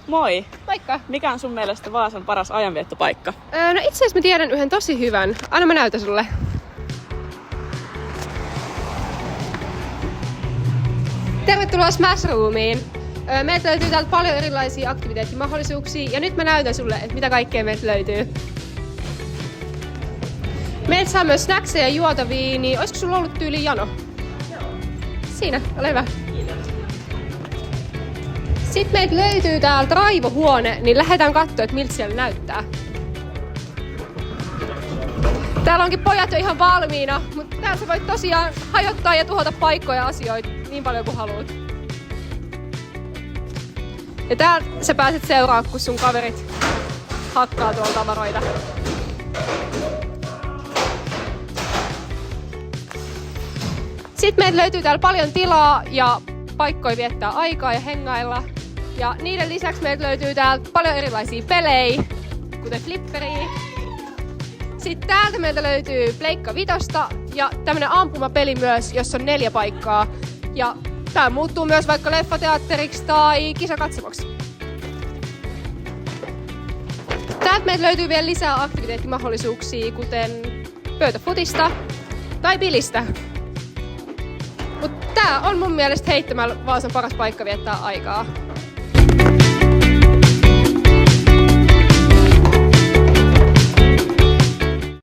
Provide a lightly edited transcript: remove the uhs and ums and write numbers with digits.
Moi! Moikka! Mikä on sun mielestä Vaasan paras ajanviettopaikka? No itse asiassa mä tiedän yhden tosi hyvän. Anna mä näytän sulle. Tervetuloa Smash Roomiin. Meiltä löytyy täältä paljon erilaisia aktiviteettimahdollisuuksia ja nyt mä näytän sulle, että mitä kaikkea meiltä löytyy. Meiltä saa myös snackseja ja juotavia, niin olisiko sulla ollut tyyli jano? Joo. Siinä, ole hyvä. Sitten meiltä löytyy täältä raivohuone, niin lähdetään katsoa, että miltä siellä näyttää. Täällä onkin pojat jo ihan valmiina, mutta täällä sä voit tosiaan hajottaa ja tuhota paikkoja ja asioita niin paljon kuin haluat. Ja täällä sä pääset seuraa, kun sun kaverit hakkaa tuolla tavaroita. Sitten meiltä löytyy täällä paljon tilaa ja paikkoja viettää aikaa ja hengailla. Ja niiden lisäksi meiltä löytyy täältä paljon erilaisia pelejä, kuten flipperiä. Sitten täältä meiltä löytyy Pleikka Vitosta ja tämmönen ampumapeli myös, jossa on 4 paikkaa. Ja tää muuttuu myös vaikka leffateatteriksi tai kisakatsomoksi. Täältä meiltä löytyy vielä lisää aktiviteettimahdollisuuksia, kuten pöytäfutista tai bilistä. Mutta tää on mun mielestä heittämällä Vaasan paras paikka viettää aikaa.